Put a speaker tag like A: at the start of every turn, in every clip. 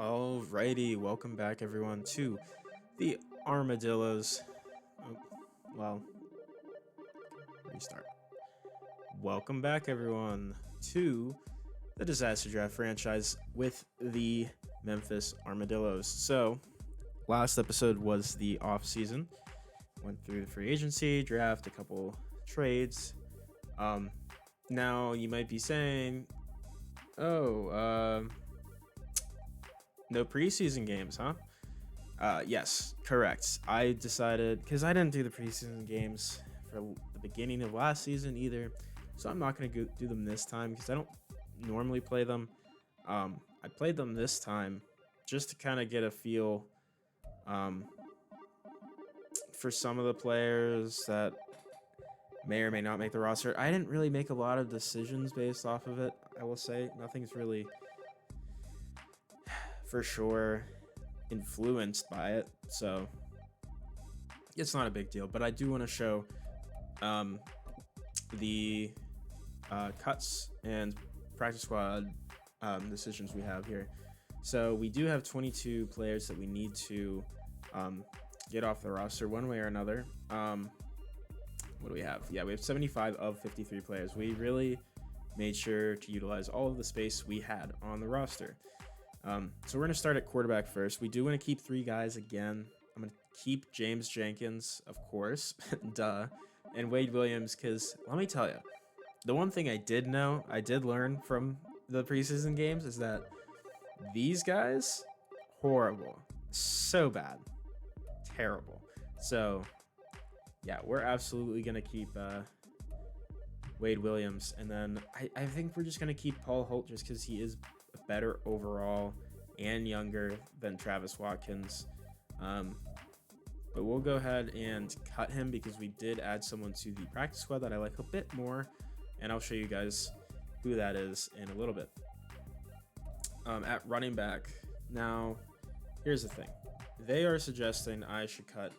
A: Alrighty, welcome back everyone to the Armadillos. Oh, well, restart. Welcome back everyone to the Disaster Draft franchise with the Memphis Armadillos. So, last episode was the off season. Went through the free agency, draft, a couple trades. Now you might be saying, "Oh, no preseason games, huh?" Yes, correct. I decided because I didn't do the preseason games for the beginning of last season either, so I'm not going to do them this time because I don't normally play them. I played them this time just to kind of get a feel um, for some of the players that may or may not make the roster. I didn't really make a lot of decisions based off of it. I will say nothing's really for sure influenced by it, so it's not a big deal. But I do want to show the cuts and practice squad decisions we have here. So we do have 22 players that we need to get off the roster one way or another. What do we have? Yeah, we have 75 of 53 players. We really made sure to utilize all of the space we had on the roster. So we're going to start at quarterback first. We do want to keep three guys again. I'm going to keep James Jenkins, of course, duh, and Wade Williams, because let me tell you, the one thing I did learn from the preseason games is that these guys, horrible, so bad, terrible. So, yeah, we're absolutely going to keep Wade Williams, and then I think we're just going to keep Paul Holt just because he is better overall and younger than Travis Watkins. But we'll go ahead and cut him because we did add someone to the practice squad that I like a bit more, and I'll show you guys who that is in a little bit. At running back, now here's the thing. They are suggesting I should cut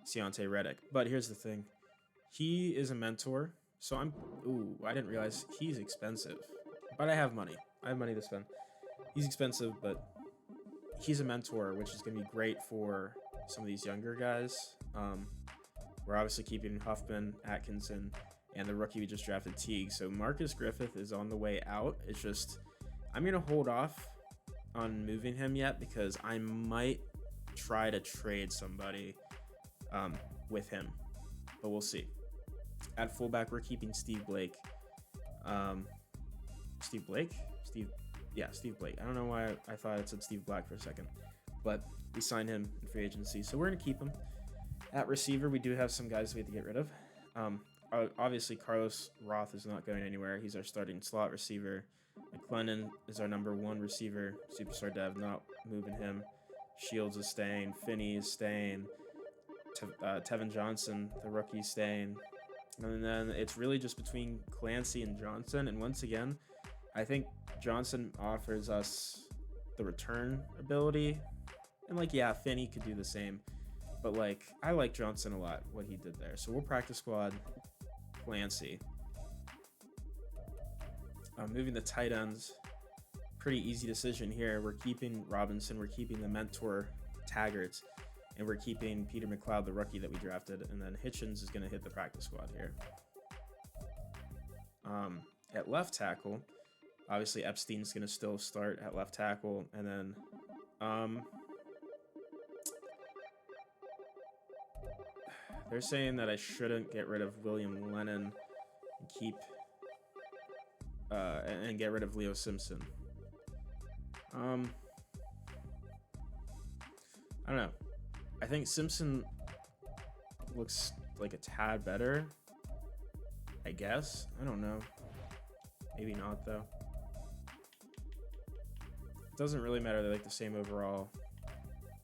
A: Deontay Reddick, but here's the thing. He is a mentor, so I didn't realize he's expensive, but I have money. I have money to spend. He's expensive, but he's a mentor, which is going to be great for some of these younger guys. We're obviously keeping Huffman, Atkinson, and the rookie we just drafted, Teague. So Marcus Griffith is on the way out. It's just I'm going to hold off on moving him yet because I might try to trade somebody with him, but we'll see. At fullback, we're keeping Steve Blake. Steve Blake? Steve Blake. I don't know why I thought it said Steve Black for a second, but we signed him in free agency, so we're going to keep him. At receiver, we do have some guys we have to get rid of. Obviously, Carlos Roth is not going anywhere. He's our starting slot receiver. McLennan is our number one receiver. Superstar Dev, not moving him. Shields is staying. Finney is staying. Tevin Johnson, the rookie, is staying. And then it's really just between Clancy and Johnson. And once again, I think Johnson offers us the return ability. And Finney could do the same. But I like Johnson a lot, what he did there. So we'll practice squad Clancy. Moving the tight ends. Pretty easy decision here. We're keeping Robinson. We're keeping the mentor Taggart. And we're keeping Peter McLeod, the rookie that we drafted. And then Hitchens is going to hit the practice squad here. At left tackle, obviously Epstein's going to still start at left tackle. And then they're saying that I shouldn't get rid of William Lennon and keep and get rid of Leo Simpson. I don't know. I think Simpson looks like a tad better, I guess. I don't know. Maybe not, though. It doesn't really matter. They're the same overall.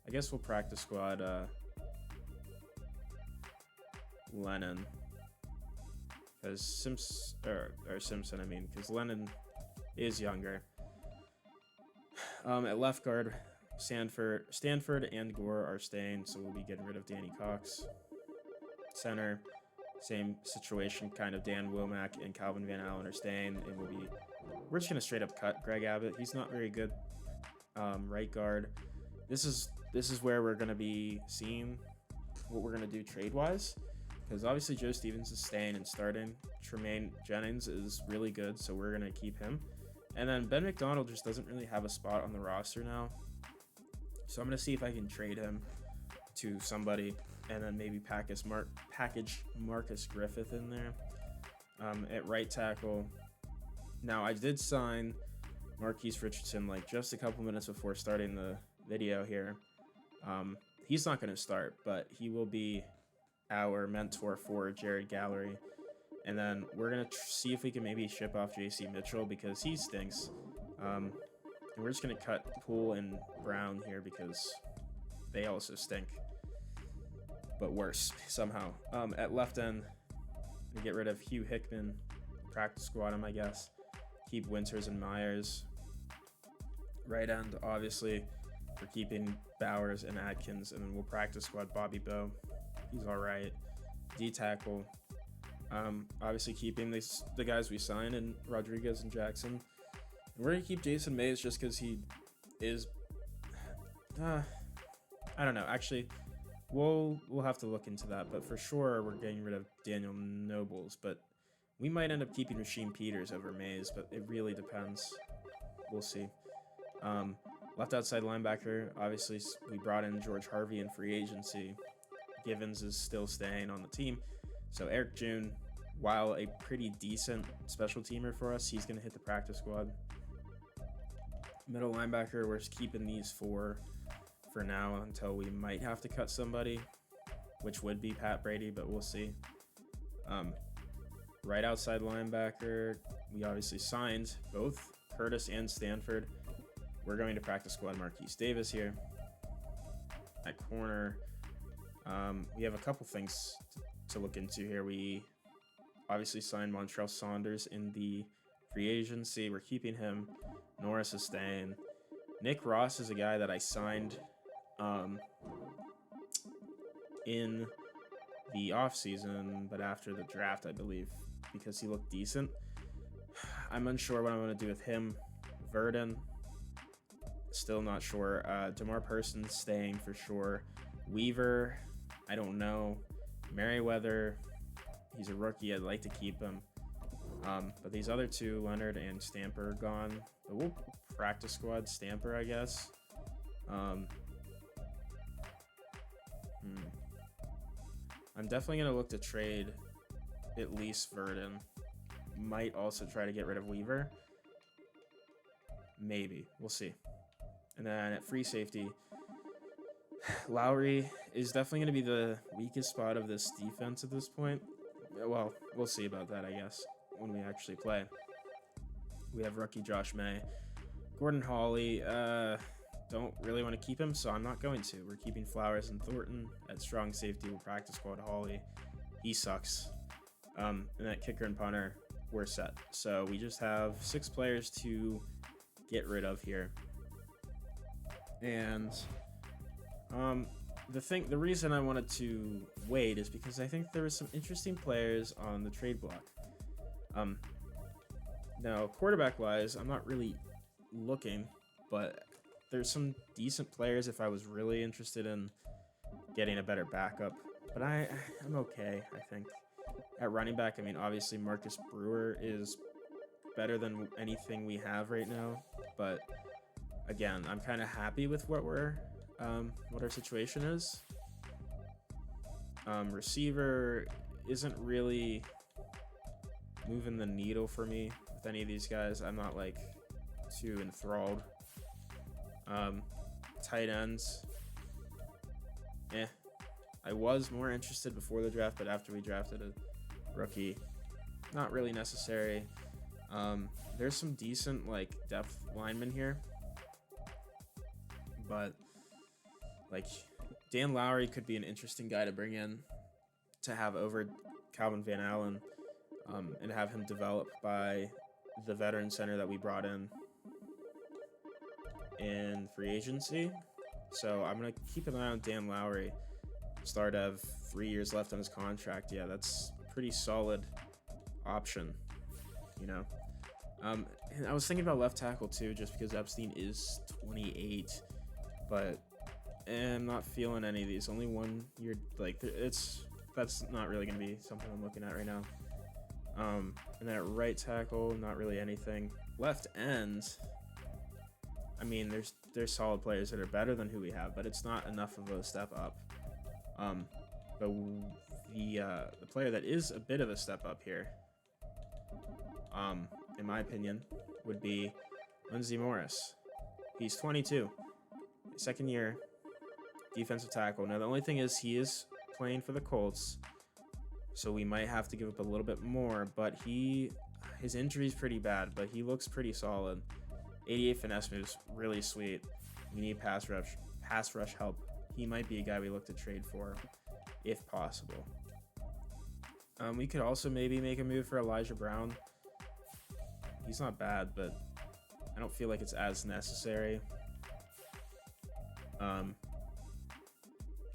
A: I guess we'll practice squad Lennon. Because Simpson, because Lennon is younger. At left guard, Stanford and Gore are staying, so we'll be getting rid of Danny Cox. Center, same situation, kind of. Dan Womack and Calvin Van Allen are staying, and we're just gonna straight up cut Greg Abbott. He's not very good. right guard. This is where we're gonna be seeing what we're gonna do trade wise, because obviously Joe Stevens is staying and starting. Tremaine Jennings is really good, so we're gonna keep him. And then Ben McDonald just doesn't really have a spot on the roster now, so I'm gonna see if I can trade him to somebody, and then maybe package Marcus Griffith in there at right tackle. Now I did sign Marquise Richardson like just a couple minutes before starting the video here. He's not going to start, but he will be our mentor for Jared Gallery. And then we're going to see if we can maybe ship off JC Mitchell because he stinks. And we're just going to cut Poole and Brown here because they also stink, but worse somehow. At left end, we get rid of Hugh Hickman, practice squad him, I guess. Keep Winters and Myers. Right end, obviously, we're keeping Bowers and Atkins, and then we'll practice squad Bobby Bowe. He's all right. D tackle, obviously keeping the guys we signed, and Rodriguez and Jackson. And we're gonna keep Jason Mays just because he is. I don't know. Actually, we'll have to look into that, but for sure we're getting rid of Daniel Nobles. But we might end up keeping Rasheem Peters over Mays, but it really depends. We'll see. Left outside linebacker, obviously we brought in George Harvey in free agency. Givens is still staying on the team. So Eric June, while a pretty decent special teamer for us, he's going to hit the practice squad. Middle linebacker, we're just keeping these four for now until we might have to cut somebody, which would be Pat Brady, but we'll see. Right outside linebacker, we obviously signed both Curtis and Stanford. We're going to practice squad Marquise Davis here. At corner, we have a couple things to look into here. We obviously signed Montrell Saunders in the free agency. We're keeping him. Norris is staying. Nick Ross is a guy that I signed in the offseason, but after the draft, I believe, because he looked decent. I'm unsure what I'm going to do with him. Verdon, still not sure. DeMar Person's staying for sure. Weaver, I don't know. Merriweather, he's a rookie. I'd like to keep him. But these other two, Leonard and Stamper, are gone. But we'll practice squad Stamper, I guess. I'm definitely going to look to trade at least Verdon. Might also try to get rid of Weaver. Maybe. We'll see. And then at free safety, Lowry is definitely going to be the weakest spot of this defense at this point. Well, we'll see about that, I guess, when we actually play. We have rookie Josh May. Gordon Hawley, don't really want to keep him, so I'm not going to. We're keeping Flowers and Thornton. At strong safety, we'll practice squad Hawley. He sucks. And at kicker and punter, we're set. So we just have 6 players to get rid of here. And the reason I wanted to wait is because I think there were some interesting players on the trade block. Now, quarterback-wise, I'm not really looking, but there's some decent players if I was really interested in getting a better backup. But I'm okay, I think. At running back, I mean, obviously Marcus Brewer is better than anything we have right now. But again, I'm kind of happy with what our situation is. Receiver isn't really moving the needle for me with any of these guys. I'm not like too enthralled. Tight ends, I was more interested before the draft, but after we drafted a rookie, not really necessary. There's some decent like depth linemen here, but like Dan Lowry could be an interesting guy to bring in to have over Calvin Van Allen, and have him developed by the veteran center that we brought in free agency. So I'm going to keep an eye on Dan Lowry. Start to have 3 years left on his contract. Yeah, that's a pretty solid option, you know. And I was thinking about left tackle too, just because Epstein is 28, but I'm not feeling any of these. Only 1 year, like that's not really gonna be something I'm looking at right now. And then at right tackle, not really anything. Left end, I mean, there's solid players that are better than who we have, but it's not enough of a step up. But the player that is a bit of a step up here, in my opinion, would be Lindsey Morris. He's 22, second year, defensive tackle. Now the only thing is he is playing for the Colts, so we might have to give up a little bit more, but his injury is pretty bad, but he looks pretty solid. 88 finesse moves, really sweet. We need pass rush help. He might be a guy we look to trade for, if possible. We could also maybe make a move for Elijah Brown. He's not bad, but I don't feel like it's as necessary. And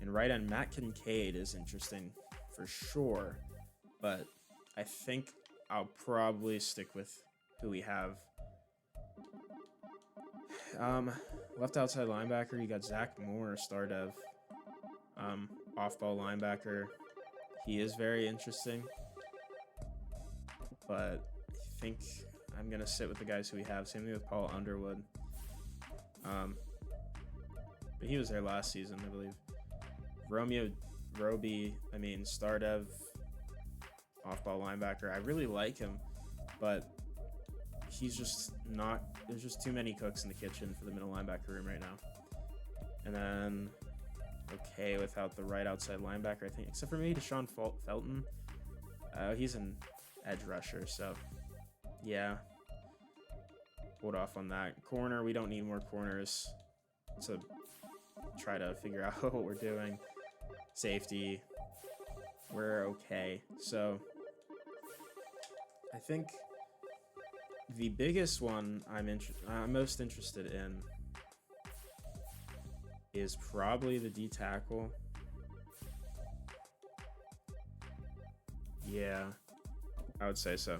A: right end, Matt Kincaid is interesting for sure, but I think I'll probably stick with who we have. Left outside linebacker, you got Zach Moore, star dev. Off-ball linebacker. He is very interesting, but I think I'm going to sit with the guys who we have. Same thing with Paul Underwood. But he was there last season, I believe. Romeo Roby, star dev, off-ball linebacker. I really like him, but he's just not... There's just too many cooks in the kitchen for the middle linebacker room right now. And then, okay, without the right outside linebacker, I think, except for maybe Deshaun Felton. He's an edge rusher, so yeah. Hold off on that. Corner, we don't need more corners to try to figure out what we're doing. Safety, we're okay. So I think the biggest one I'm most interested in is probably the D tackle. Yeah, I would say so.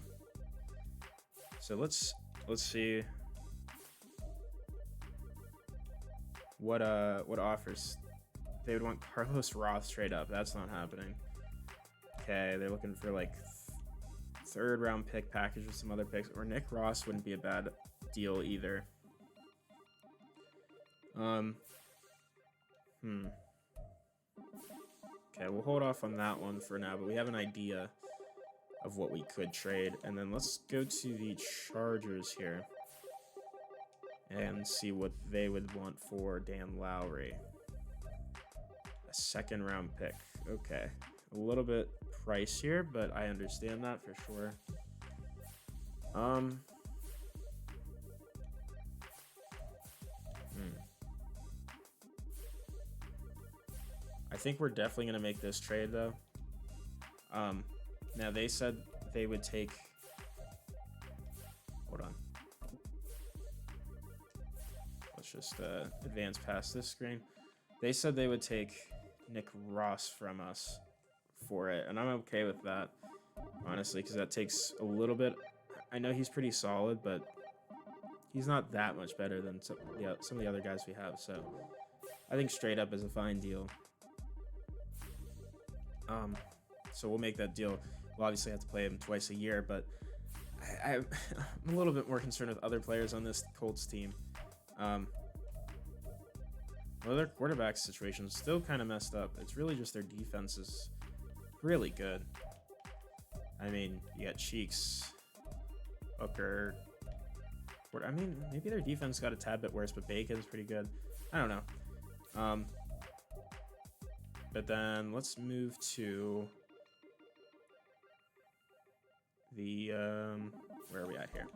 A: So let's see what offers. They would want Carlos Roth straight up. That's not happening. Okay, they're looking for like third round pick package with some other picks, or Nick Ross wouldn't be a bad deal either. Okay, we'll hold off on that one for now, but we have an idea of what we could trade. And then let's go to the Chargers here and see what they would want for Dan Lowry. A second round pick. Okay, a little bit pricier, but I understand that for sure. I think we're definitely going to make this trade, though. Now, they said they would take... Hold on. Let's just advance past this screen. They said they would take Nick Ross from us for it, and I'm okay with that, honestly, because that takes a little bit... I know he's pretty solid, but he's not that much better than some of the other guys we have, so I think straight up is a fine deal. So we'll make that deal. We'll obviously have to play him twice a year, but I'm a little bit more concerned with other players on this Colts team. Well, their quarterback situation is still kind of messed up. It's really just their defense is really good. I mean, you got Cheeks, Hooker. I mean, maybe their defense got a tad bit worse, but Bacon's pretty good. I don't know. But then let's move to the, where are we at here?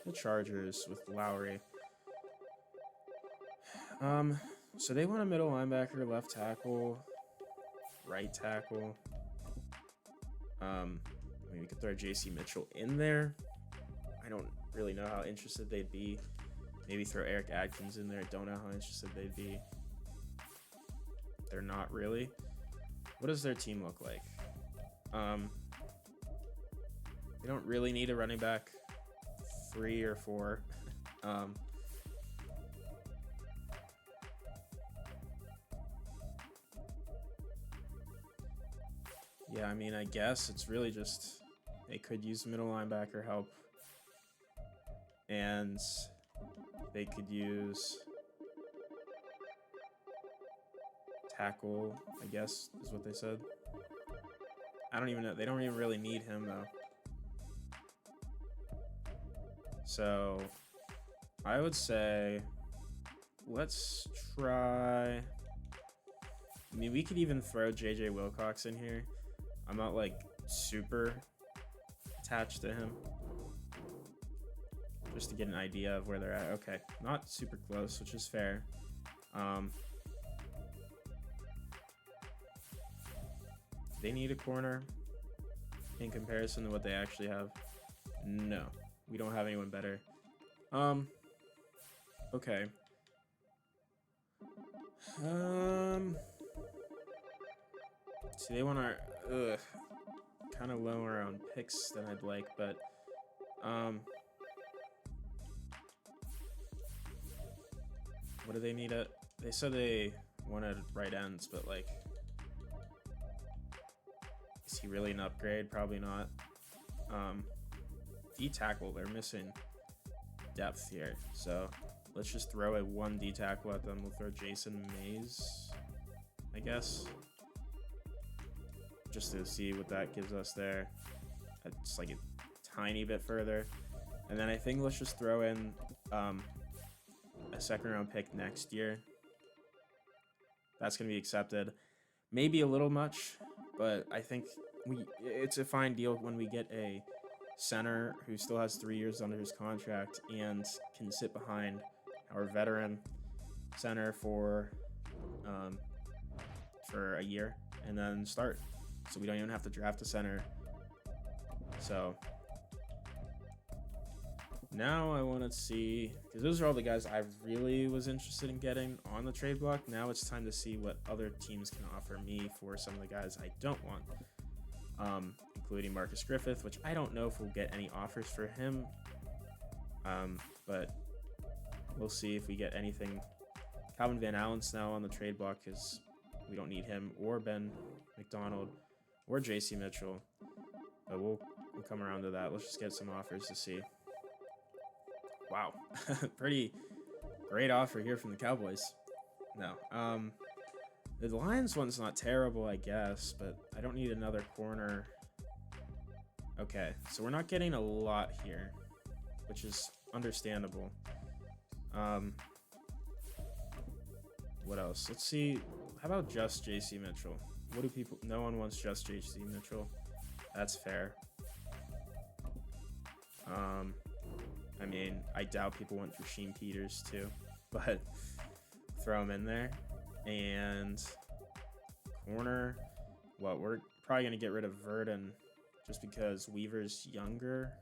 A: The Chargers with Lowry. So they want a middle linebacker, left tackle, right tackle. I mean, we could throw JC Mitchell in there. I don't really know how interested they'd be. Maybe throw Eric Adkins in there. I don't know how interested they'd be. They're not really. What does their team look like? They don't really need a running back. 3 or 4. um, yeah, I mean, I guess it's really just they could use middle linebacker help, and they could use tackle, I guess is what they said. I don't even know. They don't even really need him though. So I would say let's try. I mean, we could even throw JJ Wilcox in here. I'm not like super attached to him, just to get an idea of where they're at. Okay, not super close, which is fair. They need a corner in comparison to what they actually have. No, we don't have anyone better. Okay. See, they want our kind of lower on picks than I'd like, but what do they need? They said they wanted right ends, but like, is he really an upgrade? Probably not. D tackle, they're missing depth here, so let's just throw a 1 D tackle at them. We'll throw Jason Mays, I guess, just to see what that gives us there. It's like a tiny bit further, and then I think let's just throw in a 2nd round pick next year. That's gonna be accepted. Maybe a little much, but I think it's a fine deal when we get a center who still has 3 years under his contract and can sit behind our veteran center for a year and then start. So we don't even have to draft a center. So now I want to see, because those are all the guys I really was interested in getting on the trade block. Now it's time to see what other teams can offer me for some of the guys I don't want, including Marcus Griffith, which I don't know if we'll get any offers for him, but we'll see if we get anything. Calvin Van Allen's now on the trade block because we don't need him, or Ben McDonald, or JC Mitchell, but we'll come around to that. Let's just get some offers to see. Wow, pretty great offer here from the Cowboys. No, the Lions one's not terrible, I guess, but I don't need another corner. Okay, so we're not getting a lot here, which is understandable. What else? Let's see. How about just JC Mitchell? What do people? No one wants just JC Mitchell. That's fair. I mean, I doubt people want Rasheem Peters too, but throw him in there. And corner, well, we're probably gonna get rid of Verdon just because Weaver's younger.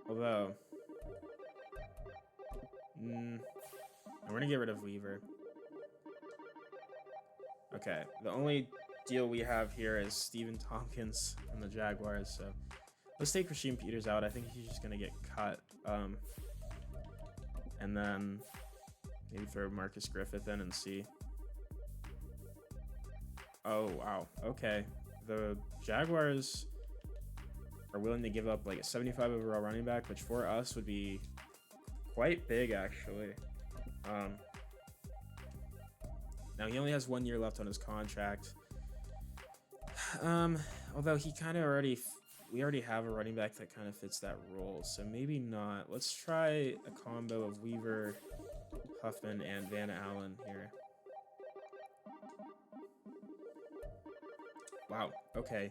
A: Although, we're gonna get rid of Weaver. Okay, the only deal we have here is Steven Tompkins from the Jaguars, so let's take Rasheem Peters out. I think he's just gonna get cut. And then maybe throw Marcus Griffith in and see. Oh, wow. Okay. The Jaguars are willing to give up like a 75 overall running back, which for us would be quite big, actually. Now, he only has 1 year left on his contract. Although he kind of we already have a running back that kind of fits that role, so maybe not. Let's try a combo of Weaver, Huffman, and Van Allen here. Wow, okay.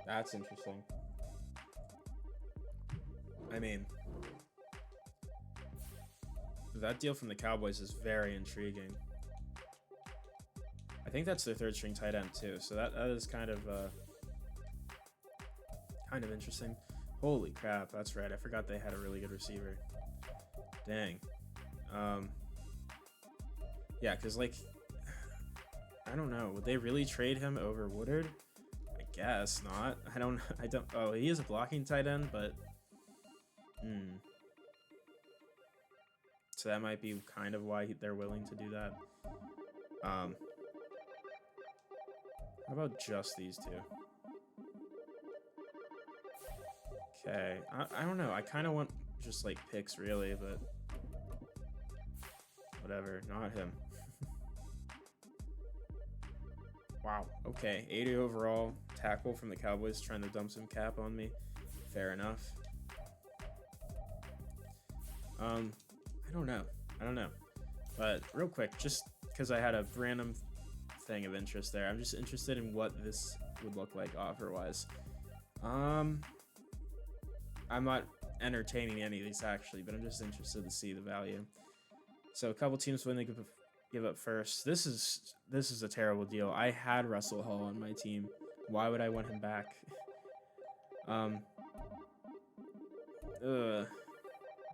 A: That's interesting. I mean, that deal from the Cowboys is very intriguing. I think that's their 3rd string tight end too, so that is kind of interesting. Holy crap, that's right. I forgot they had a really good receiver. Dang. Yeah, because like, I don't know. Would they really trade him over Woodard? I guess not. I don't. Oh, he is a blocking tight end, but Hmm. So that might be kind of why they're willing to do that. How about just these two? Okay, I don't know. I kind of want just like picks really, but whatever. Not him. Wow. Okay, 80 overall. Tackle from the Cowboys trying to dump some cap on me. Fair enough. I don't know. But real quick, just because I had a random thing of interest there, I'm just interested in what this would look like offer-wise. I'm not entertaining any of these actually, but I'm just interested to see the value. So a couple teams when they give up first. This is a terrible deal. I had Russell Hall on my team. Why would I want him back?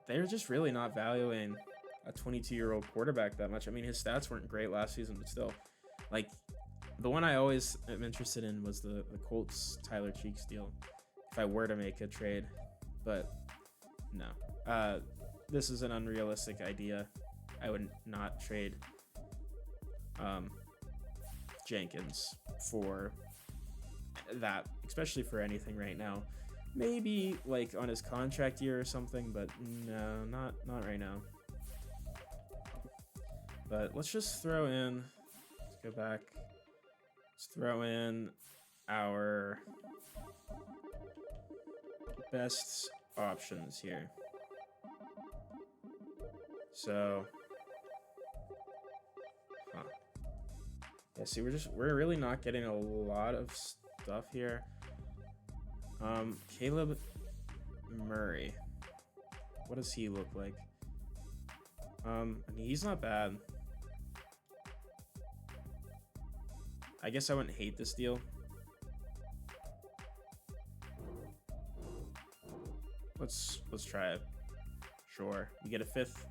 A: They're just really not valuing a 22-year-old quarterback that much. I mean, his stats weren't great last season, but still, like, the one I always am interested in was the Colts Tyler Cheeks deal. If I were to make a trade, but no, this is an unrealistic idea. I would not trade Jenkins for that, especially for anything right now. Maybe like on his contract year or something, but no, not right now. But let's just throw in, let's go back, let's throw in our best options here. So, yeah, see, we're really not getting a lot of stuff here. Caleb Murray. What does he look like? I mean, he's not bad. I guess I wouldn't hate this deal. Let's try it. Sure. We get a 5th.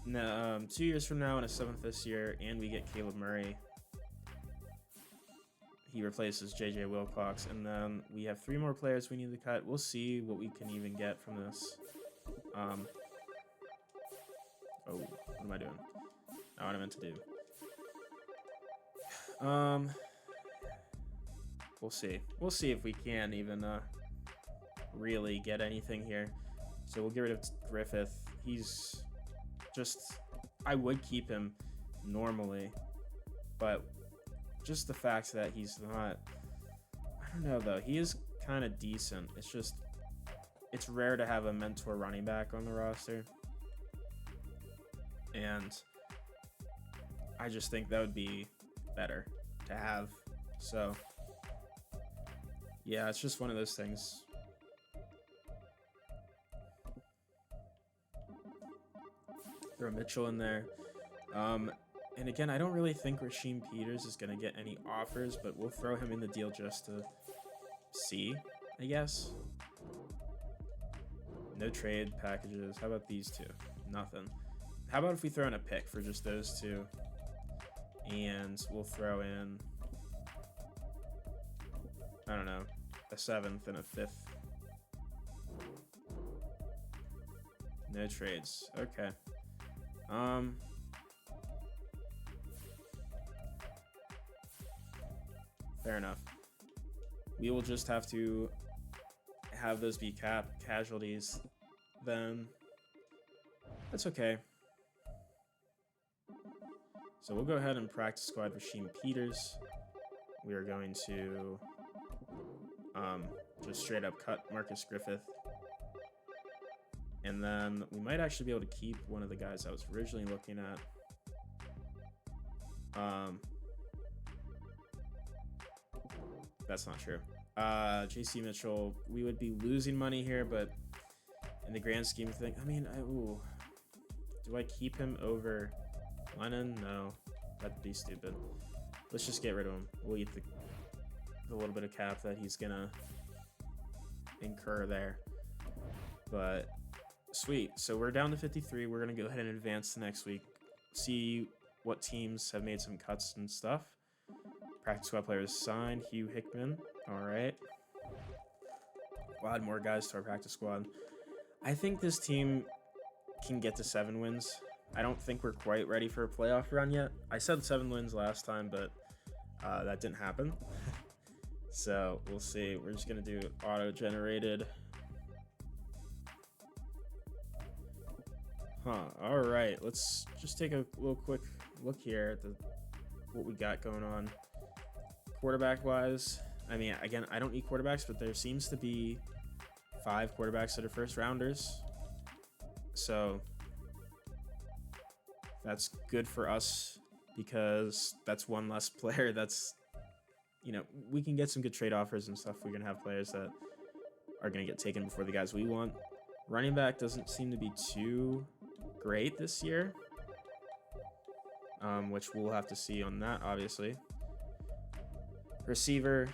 A: No, 2 years from now and a 7th this year, and we get Caleb Murray. He replaces JJ Wilcox, and then we have 3 more players we need to cut. We'll see what we can even get from this. Oh, what am I doing? Not what I meant to do. We'll see. We'll see if we can even really get anything here. So we'll get rid of Griffith. He's just, I would keep him normally, but just the fact that he's not, I don't know though, he is kind of decent. It's just, it's rare to have a mentor running back on the roster, and I just think that would be better to have. So yeah, it's just one of those things. Throw Mitchell in there. And again, I don't really think Rasheem Peters is going to get any offers, but we'll throw him in the deal just to see, I guess. No trade packages. How about these two? Nothing. How about if we throw in a pick for just those two? And we'll throw in, I don't know, a 7th and a 5th. No trades. Okay. Fair enough. We will just have to have those be casualties then. That's okay. So we'll go ahead and practice squad Rasheem Peters. We are going to just straight up cut Marcus Griffith. And then we might actually be able to keep one of the guys I was originally looking at. That's not true. JC Mitchell, we would be losing money here, but in the grand scheme of things, I mean, do I keep him over Lennon? No, that'd be stupid. Let's just get rid of him. We'll eat the little bit of cap that he's gonna incur there. But sweet. So we're down to 53. We're gonna go ahead and advance to next week. See what teams have made some cuts and stuff. Practice squad players signed. Hugh Hickman. All right. We'll add more guys to our practice squad. I think this team can get to 7 wins. I don't think we're quite ready for a playoff run yet. I said 7 wins last time, but that didn't happen. So we'll see. We're just going to do auto-generated. All right. Let's just take a little quick look here at what we got going on. Quarterback-wise, I mean, again, I don't need quarterbacks, but there seems to be 5 quarterbacks that are first rounders. So that's good for us because that's one less player that's, you know, we can get some good trade offers and stuff. We're going to have players that are going to get taken before the guys we want. Running back doesn't seem to be too great this year, which we'll have to see on that, obviously. Receiver,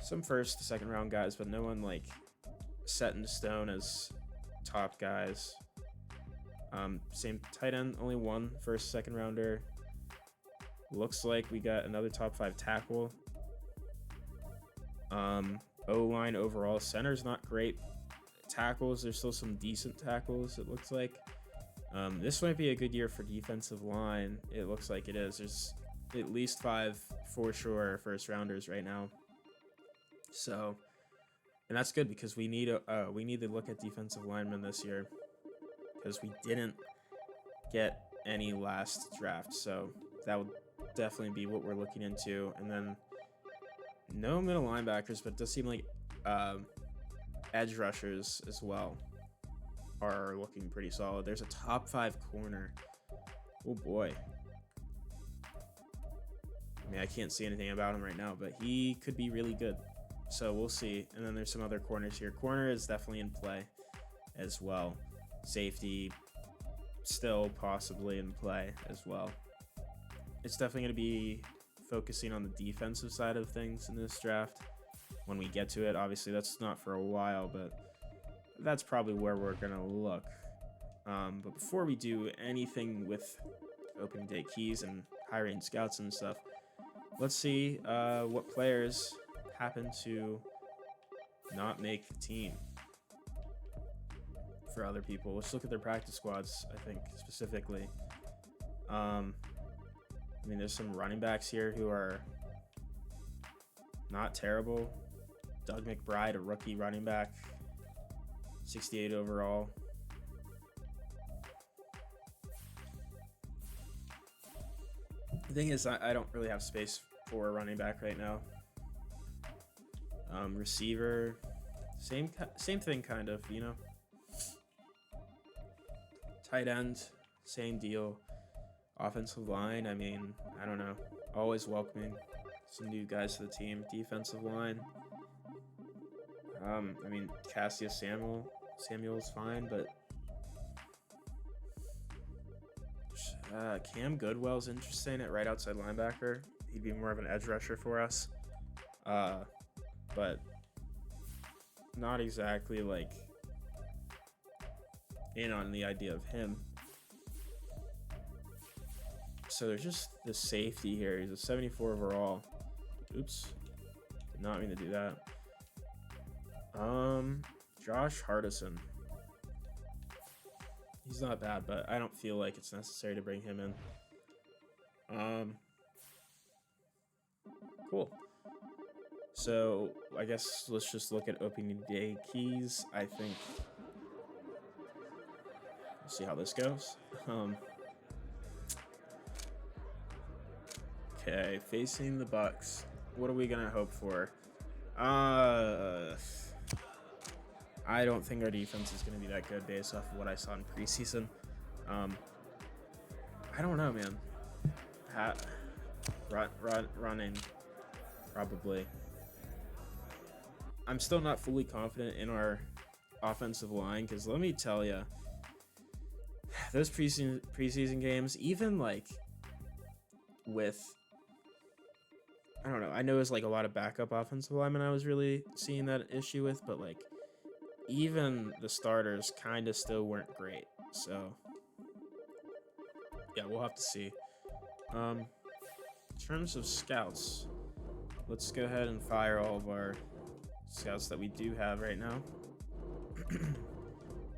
A: some first, second round guys, but no one like set in stone as top guys. Same tight end, only one first, second rounder. Looks like we got another top 5 tackle. O-line overall, center's not great. Tackles, there's still some decent tackles, it looks like. This might be a good year for defensive line. It looks like it is. There's at least 5 for sure first rounders right now. So, and that's good because we need to look at defensive linemen this year because we didn't get any last draft. So that would definitely be what we're looking into. And then no middle linebackers, but it does seem like edge rushers as well are looking pretty solid. There's a top 5 corner. Oh boy. I mean, I can't see anything about him right now, but he could be really good. So we'll see. And then there's some other corners here. Corner is definitely in play as well. Safety still possibly in play as well. It's definitely going to be focusing on the defensive side of things in this draft when we get to it. Obviously, that's not for a while, but that's probably where we're going to look. But before we do anything with opening day keys and hiring scouts and stuff, let's see what players happen to not make the team for other people. Let's look at their practice squads, I think, specifically. I mean, there's some running backs here who are not terrible. Doug McBride, a rookie running back, 68 overall. The thing is, I don't really have space for a running back right now. Receiver, same thing, kind of, you know. Tight end, same deal. Offensive line, I mean, I don't know. Always welcoming some new guys to the team. Defensive line, I mean, Cassius Samuel's fine, but Cam Goodwell's interesting at right outside linebacker. He'd be more of an edge rusher for us, but not exactly like in on the idea of him. So there's just the safety here. He's a 74 overall. Oops, did not mean to do that. Josh Hardison. He's not bad, but I don't feel like it's necessary to bring him in. Cool. So I guess let's just look at opening day keys. I think we'll see how this goes. Okay, facing the Bucks. What are we gonna hope for? I don't think our defense is going to be that good based off of what I saw in preseason. I don't know, man. Running, probably. I'm still not fully confident in our offensive line because let me tell you, those preseason games, even like with, I don't know, I know it's like a lot of backup offensive linemen I was really seeing that issue with, but like, even the starters kind of still weren't great. So, yeah, we'll have to see. In terms of scouts, let's go ahead and fire all of our scouts that we do have right now.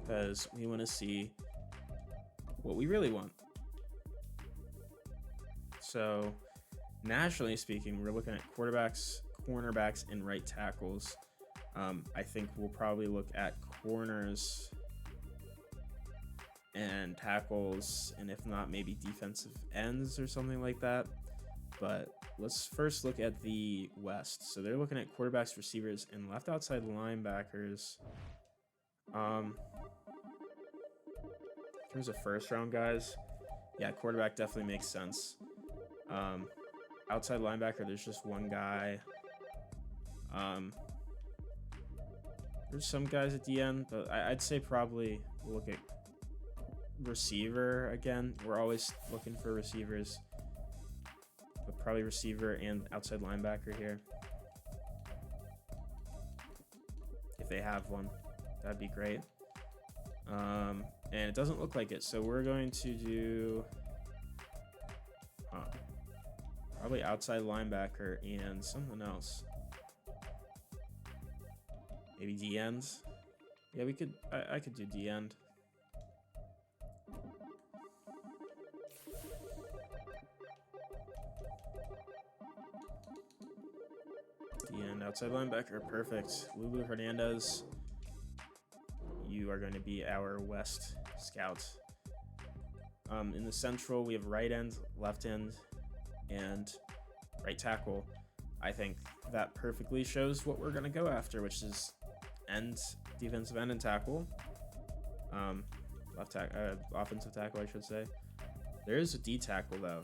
A: because we want to see what we really want. So, nationally speaking, we're looking at quarterbacks, cornerbacks, and right tackles. I think we'll probably look at corners and tackles, and if not, maybe defensive ends or something like that. But let's first look at the West. So they're looking at quarterbacks, receivers, and left outside linebackers. In terms of first round guys, yeah, quarterback definitely makes sense. Outside linebacker, there's just one guy. There's some guys at the end, but I'd say probably we'll look at receiver again. We're always looking for receivers, but probably receiver and outside linebacker here. If they have one, that'd be great. And it doesn't look like it, so we're going to do probably outside linebacker and something else. Maybe D ends. Yeah, we could. I could do D end. D end, outside linebacker, perfect. Lulu Hernandez, you are going to be our West scout. In the Central, we have right end, left end, and right tackle. I think that perfectly shows what we're going to go after, which is end, defensive end, and tackle. Offensive tackle, I should say. There is a D tackle though.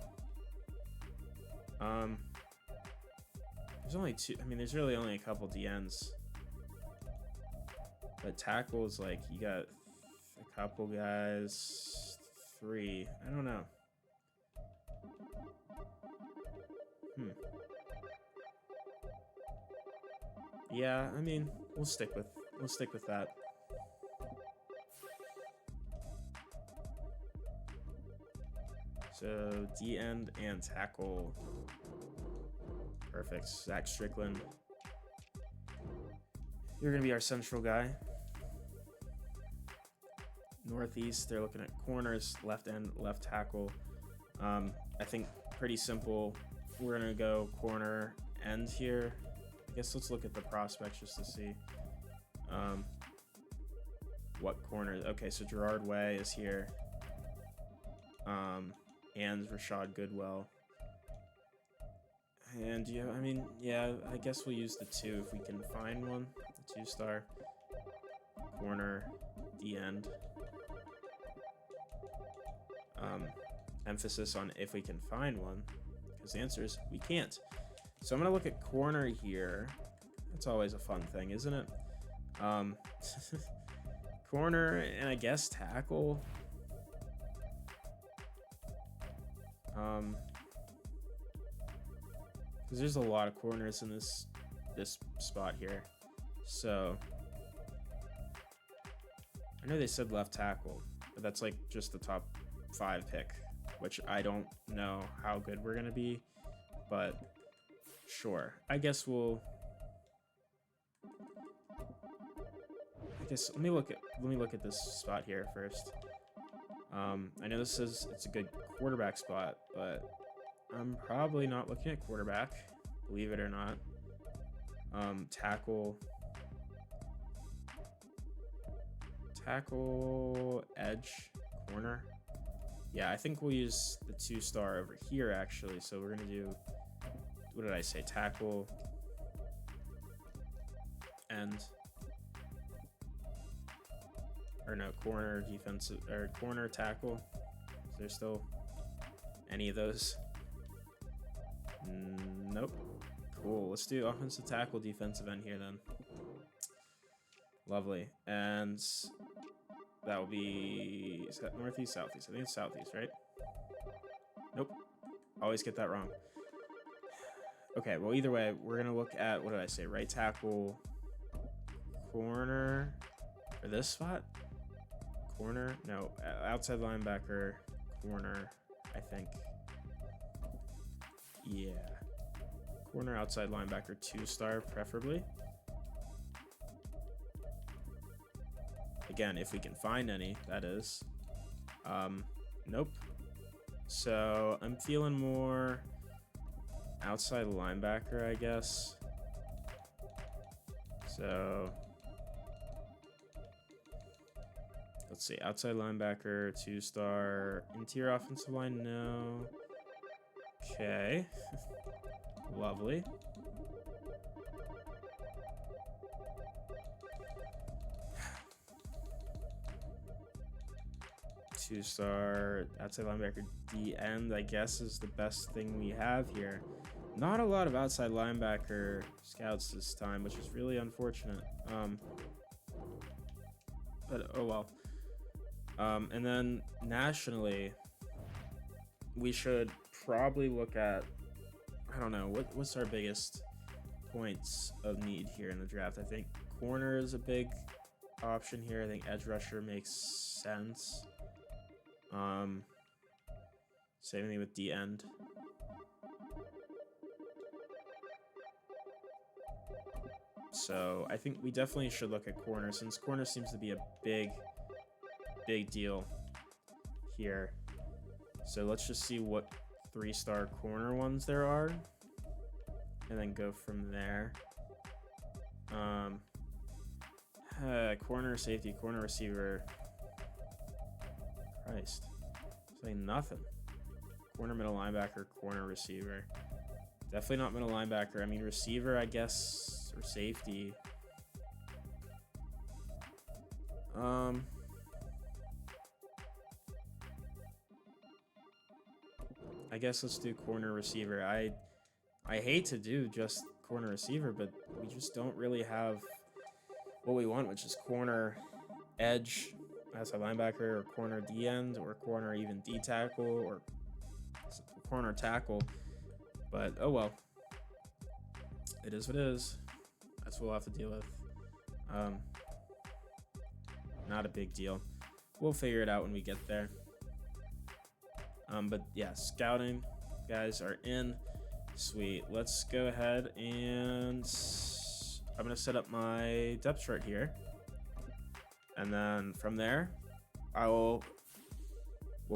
A: There's only two. I mean, there's really only a couple D ends. But tackles, like, you got a couple guys, 3. I don't know. Yeah, I mean, we'll stick with that. So D end and tackle. Perfect. Zach Strickland. You're gonna be our central guy. Northeast, they're looking at corners, left end, left tackle. I think pretty simple. We're gonna go corner end here. I guess let's look at the prospects just to see what corners. Okay, so Gerard Way is here. And Rashad Goodwell. And yeah, I mean, yeah, I guess we'll use the 2 if we can find one. The 2-star corner, D end. Emphasis on if we can find one, because the answer is we can't. So I'm gonna look at corner here. That's always a fun thing, isn't it? Corner and I guess tackle. Because there's a lot of corners in this spot here. So I know they said left tackle, but that's like just the top 5 pick, which I don't know how good we're gonna be, but sure. I guess let me look at this spot here first. I know this says it's a good quarterback spot, but I'm probably not looking at quarterback, believe it or not. Tackle, edge, corner. Yeah, I think we'll use the 2-star over here actually. So we're gonna do, what did I say? Tackle, end, or no, corner, defensive, or corner, tackle. Is there still any of those? Nope. Cool. Let's do offensive tackle, defensive end here then. Lovely. And that will be, is that northeast, southeast? I think it's southeast, right? Nope. Always get that wrong. Okay, well, either way, we're going to look at, what did I say? Right tackle, corner, or this spot? Corner? No, outside linebacker, corner, I think. Yeah. Corner, outside linebacker, 2-star, preferably. Again, if we can find any, that is. Nope. So I'm feeling more outside linebacker, I guess. So let's see, outside linebacker, 2-star, interior offensive line, no. Okay. Lovely. Two-star outside linebacker D end, I guess, is the best thing we have here. Not a lot of outside linebacker scouts this time, which is really unfortunate. But oh well. And then nationally, we should probably look at, I don't know, what's our biggest points of need here in the draft. I think corner is a big option here. I think edge rusher makes sense. Same thing with D end. So I think we definitely should look at corner, since corner seems to be a big deal here. So let's just see what 3-star corner ones there are, and then go from there. Corner, safety, corner, receiver. Christ, saying nothing. Corner, middle linebacker, corner, receiver. Definitely not middle linebacker. I mean, receiver, I guess, or safety. I guess let's do corner, receiver. I hate to do just corner, receiver, but we just don't really have what we want, which is corner, edge, outside linebacker, or corner D end, or corner even D tackle, or corner tackle. But oh well, it is what it is. That's what we'll have to deal with. Not a big deal. We'll figure it out when we get there. But yeah, scouting guys are in. Sweet. Let's go ahead and I'm gonna set up my depth chart here, and then from there we'll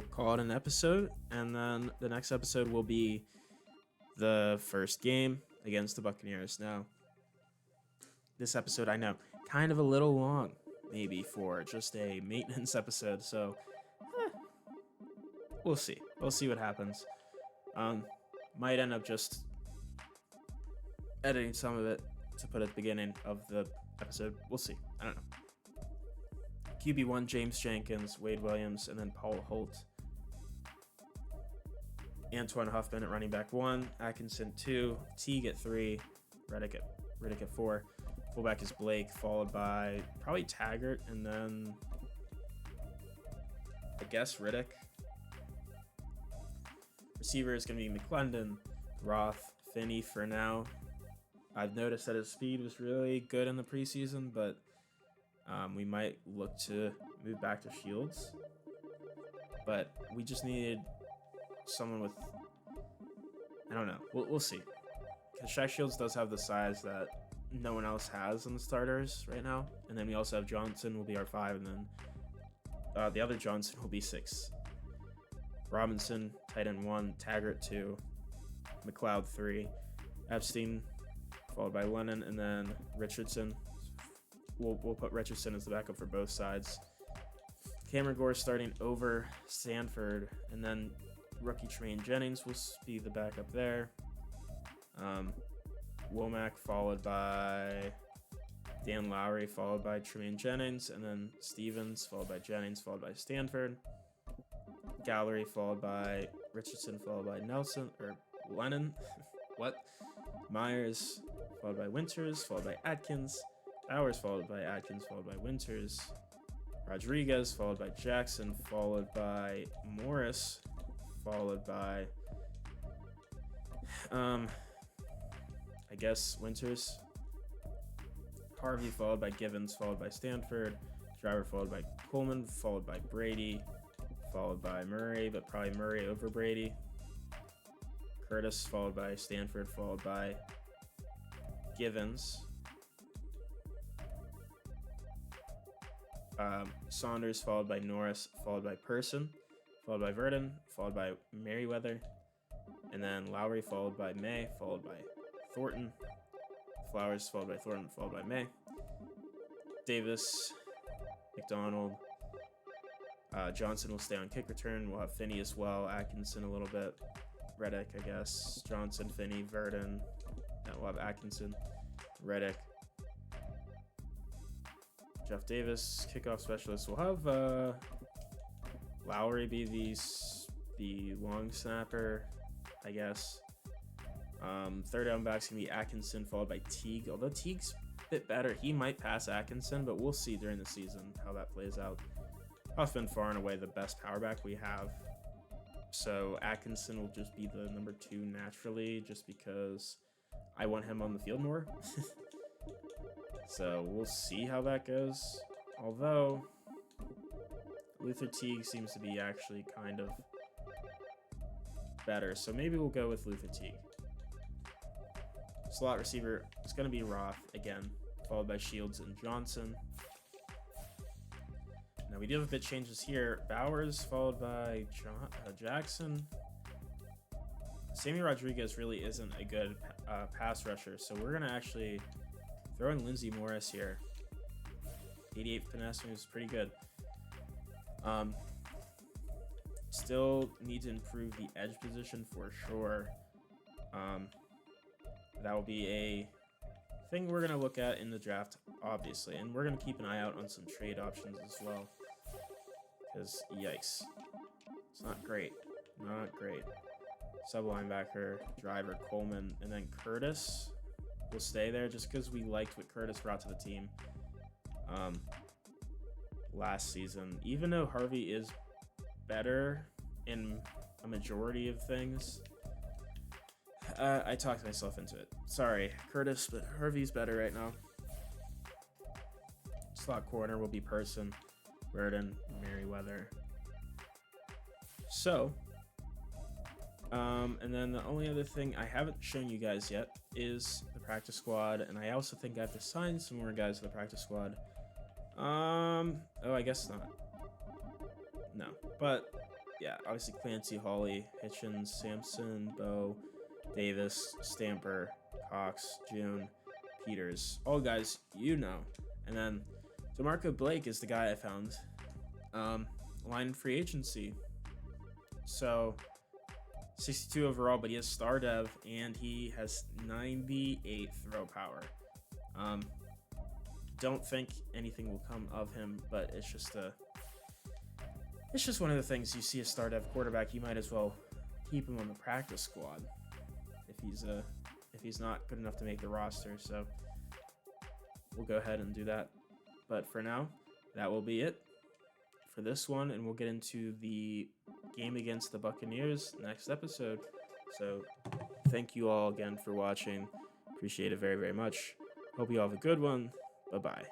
A: call it an episode, and then the next episode will be the first game against the Buccaneers. Now, this episode, I know, kind of a little long, maybe, for just a maintenance episode, so we'll see. We'll see what happens. Might end up just editing some of it to put at the beginning of the episode. We'll see. I don't know. QB1, James Jenkins, Wade Williams, and then Paul Holt. Antoine Huffman at running back 1, Atkinson 2, Teague at 3, Riddick at 4. Fullback is Blake, followed by probably Taggart, and then I guess Riddick. Receiver is going to be McClendon, Roth, Finney for now. I've noticed that his speed was really good in the preseason, but we might look to move back to Shields. But we just needed someone with, I don't know. We'll see. Because Shaq Shields does have the size that no one else has in the starters right now. And then we also have Johnson will be our 5, and then the other Johnson will be 6. Robinson, tight end 1, Taggart 2, McLeod 3, Epstein, followed by Lennon, and then Richardson. We'll put Richardson as the backup for both sides. Cameron Gore starting over Sanford, and then rookie Tremaine Jennings will be the backup there. Womack followed by Dan Lowry, followed by Tremaine Jennings, and then Stevens, followed by Jennings, followed by Stanford. Gallery, followed by Richardson, followed by Nelson, or Lennon. What? Myers, followed by Winters, followed by Atkins. Bowers, followed by Atkins, followed by Winters. Rodriguez, followed by Jackson, followed by Morris, followed by, I guess, Winters. Harvey, followed by Givens, followed by Stanford. Driver, followed by Coleman, followed by Brady, followed by Murray, but probably Murray over Brady. Curtis, followed by Stanford, followed by Givens. Saunders, followed by Norris, followed by Person, followed by Verdon, followed by Merriweather, and then Lowry, followed by May, followed by Thornton, Flowers, followed by Thornton, followed by May, Davis, McDonald, Johnson will stay on kick return. We'll have Finney as well, Atkinson a little bit, Reddick, I guess, Johnson, Finney, Verdon. Then we'll have Atkinson, Reddick, Jeff Davis, kickoff specialist. We'll have Lowry be the long snapper, I guess. Third down back's gonna be Atkinson, followed by Teague. Although Teague's a bit better, he might pass Atkinson, but we'll see during the season how that plays out. Huff's been far and away the best power back we have, so Atkinson will just be the number 2 naturally, just because I want him on the field more. So we'll see how that goes. Although Luther Teague seems to be actually kind of better, so maybe we'll go with Luther Teague. Slot receiver is going to be Roth again, followed by Shields and Johnson. Now we do have a bit changes here. Bowers, followed by Jackson. Sammy Rodriguez really isn't a good pass rusher, so we're going to actually throw in Lindsey Morris here. 88 finesse is pretty good. Still need to improve the edge position for sure. That will be a thing we're going to look at in the draft, obviously. And we're going to keep an eye out on some trade options as well. Because, yikes. It's not great. Not great. Sub linebacker, driver, Coleman, and then Curtis will stay there just because we liked what Curtis brought to the team last season. Even though Harvey is better in a majority of things, I talked myself into it. Sorry, Curtis, but Harvey's better right now. Slot corner will be Person, Verdon, Merriweather. So, and then the only other thing I haven't shown you guys yet is the practice squad, and I also think I have to sign some more guys to the practice squad. Oh, I guess not. No, but yeah, obviously Clancy, Hawley, Hitchens, Sampson, Bowe, Davis, Stamper, Cox, June, Peters, all guys you know. And then DeMarco Blake is the guy I found. Line free agency. So 62 overall, but he has star dev and he has 98 throw power. Don't think anything will come of him, but it's just one of the things. You see a star dev quarterback, you might as well keep him on the practice squad if he's not good enough to make the roster. So we'll go ahead and do that. But for now, that will be it for this one, and we'll get into the game against the Buccaneers next episode. So thank you all again for watching. Appreciate it very, very much. Hope you all have a good one. Bye-bye.